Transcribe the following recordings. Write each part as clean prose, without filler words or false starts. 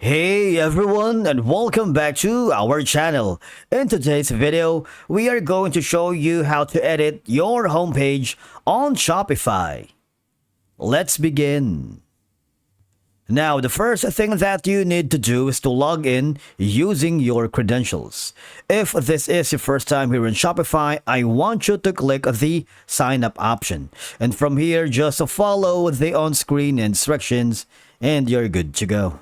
Hey everyone, and welcome back to our channel. In today's video, we are going to show you how to edit your homepage on Shopify. Let's begin. Now, the first thing that you need to do is to log in using your credentials. If this is your first time here in Shopify, I want you to click the sign up option. And from here, just follow the on-screen instructions and you're good to go.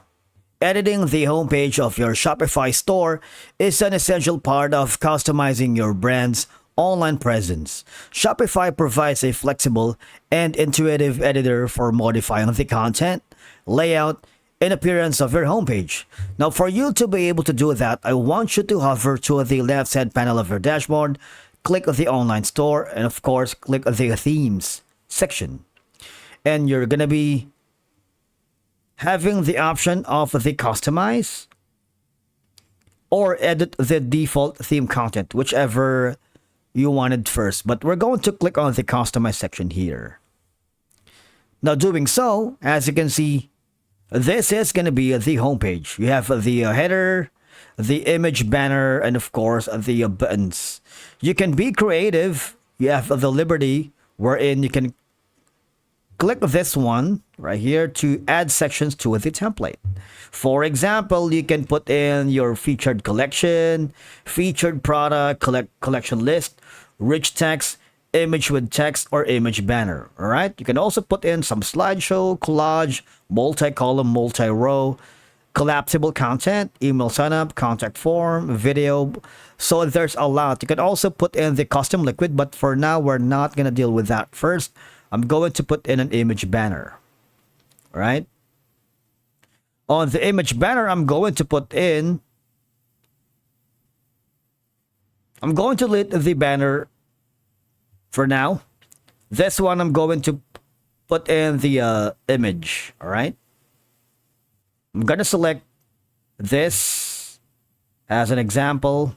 Editing the homepage of your Shopify store is an essential part of customizing your brand's online presence. Shopify provides a flexible and intuitive editor for modifying the content, layout, and appearance of your homepage. Now, for you to be able to do that, I want you to hover to the left side panel of your dashboard, click the online store, and of course, click the themes section. And you're going to be having the option of the customize or edit the default theme content, whichever you wanted first. But we're going to click on the customize section here. Now, doing so, as you can see, this is going to be the homepage. You have the header, the image banner, and of course, the buttons. You can be creative. You have the liberty wherein you can click this one right here to add sections to the template. For example, you can put in your featured collection, featured product, collection list, rich text, image with text, or image banner. All right. You can also put in some slideshow, collage, multi-column, multi-row, collapsible content, email signup, contact form, video. So there's a lot. You can also put in the custom liquid, but for now, we're not going to deal with that first. I'm going to put in an image banner. All right. On the image banner, I'm going to delete the banner for now. This one, I'm going to put in the image. All right. I'm going to select this as an example.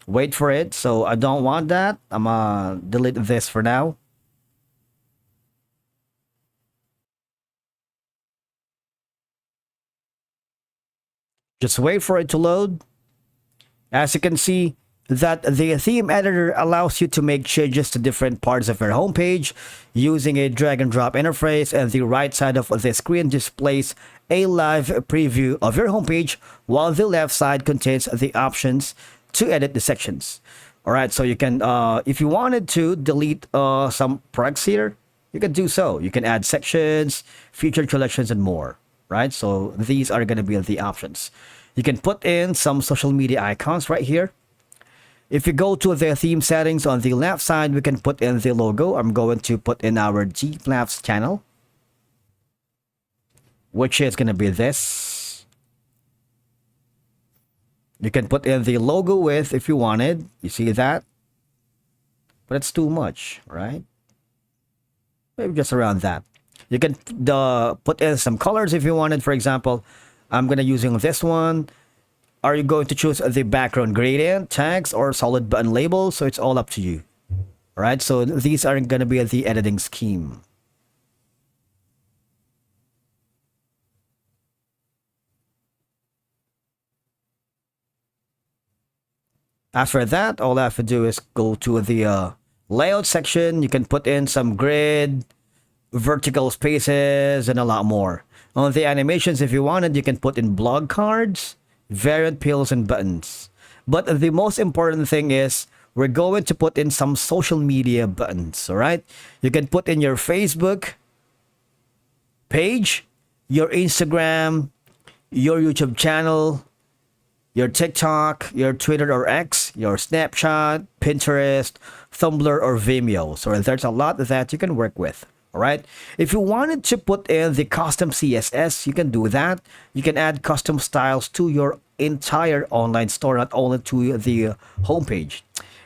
Wait for it. So I don't want that. I'm going to delete this for now. Just wait for it to load. As you can see, that the theme editor allows you to make changes to different parts of your homepage using a drag and drop interface, and the right side of the screen displays a live preview of your homepage, while the left side contains the options to edit the sections. All right, so you can, if you wanted to delete some products here, you can do so. You can add sections, featured collections, and more. Right, so these are going to be the options. You can put in some social media icons right here. If you go to the theme settings on the left side, we can put in the logo. I'm going to put in our G-Flaps channel, which is going to be this. You can put in the logo width if you wanted. You see that? But it's too much, right? Maybe just around that. You can put in some colors if you wanted. For example, I'm going to using this one. Are you going to choose the background gradient, text, or solid button label? So it's all up to you. All right. So these are going to be the editing scheme. After that, all I have to do is go to the layout section. You can put in some grid, vertical spaces, and a lot more. On the animations, if you wanted, you can put in blog cards, variant pills, and buttons. But the most important thing is we're going to put in some social media buttons. All right. You can put in your Facebook page, your Instagram, your YouTube channel, your TikTok, your Twitter or X, your Snapchat, Pinterest, Tumblr, or Vimeo. So there's a lot that you can work with. All right. If you wanted to put in the custom CSS, you can do that. You can add custom styles to your entire online store, not only to the homepage.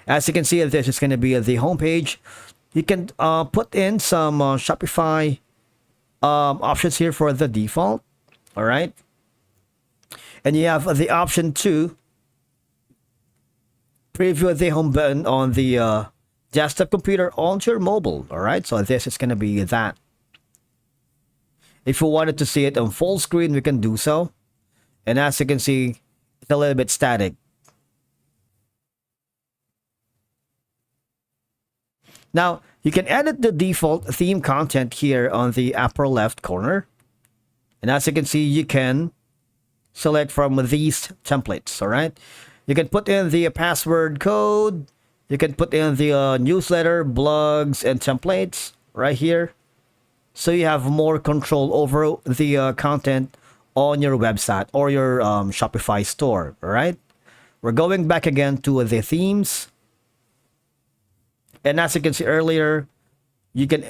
As you can see, this is going to be the homepage. You can put in some Shopify options here for the default. All right. And you have the option to preview the home button on the desktop computer onto your mobile. All right, so this is going to be that. If you wanted to see it on full screen, we can do so. And as you can see, it's a little bit static. Now, you can edit the default theme content here on the upper left corner. And as you can see, you can select from these templates, all right? You can put in the password code. You can put in the newsletter, blogs, and templates right here. So you have more control over the content on your website or your Shopify store, all right? We're going back again to the themes. And as you can see earlier, you can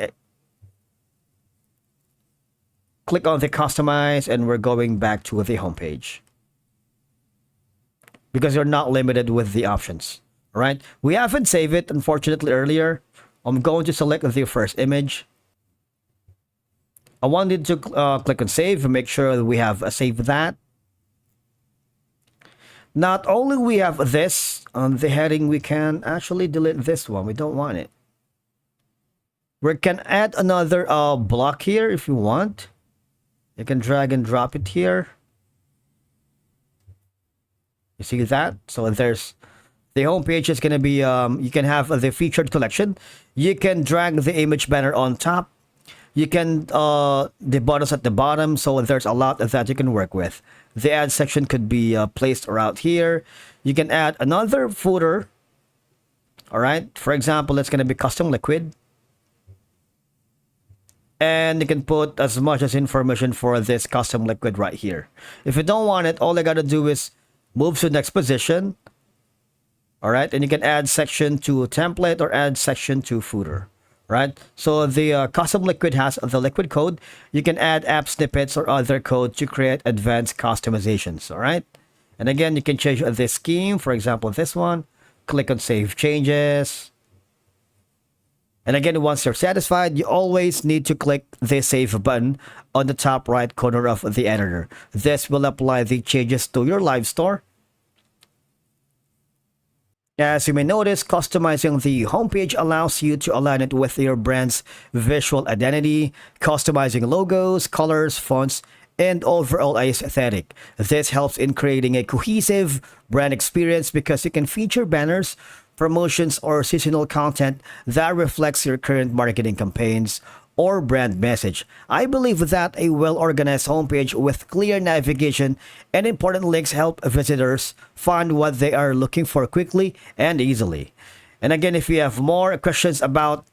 click on the customize, and we're going back to the homepage because you're not limited with the options. All right, we haven't saved it unfortunately earlier. I'm going to select the first image. I wanted to click on save and make sure that we have saved that. Not only we have this on the heading, we can actually delete this one. We don't want it. We can add another block here if you want. You can drag and drop it here. You see that? So there's the home page is going to be, you can have the featured collection. You can drag the image banner on top. You can, the buttons at the bottom. So there's a lot that you can work with. The add section could be placed around here. You can add another footer. All right. For example, it's going to be custom liquid. And you can put as much as information for this custom liquid right here. If you don't want it, all I got to do is move to the next position. All right. And you can add section to template or add section to footer. Right. So the custom liquid has the liquid code. You can add app snippets or other code to create advanced customizations. All right. And again, you can change the scheme. For example, this one, click on save changes. And again, once you're satisfied, you always need to click the save button on the top right corner of the editor. This will apply the changes to your live store. As you may notice, customizing the homepage allows you to align it with your brand's visual identity, customizing logos, colors, fonts, and overall aesthetic. This helps in creating a cohesive brand experience because you can feature banners, promotions, or seasonal content that reflects your current marketing campaigns or brand message. I believe that a well-organized homepage with clear navigation and important links help visitors find what they are looking for quickly and easily. And again, if you have more questions about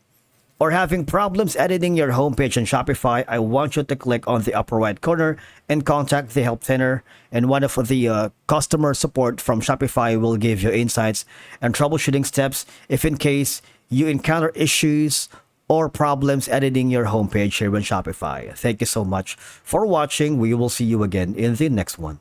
or having problems editing your homepage on Shopify, I want you to click on the upper right corner and contact the help center. And one of the customer support from Shopify will give you insights and troubleshooting steps if in case you encounter issues or problems editing your homepage here on Shopify. Thank you so much for watching. We will see you again in the next one.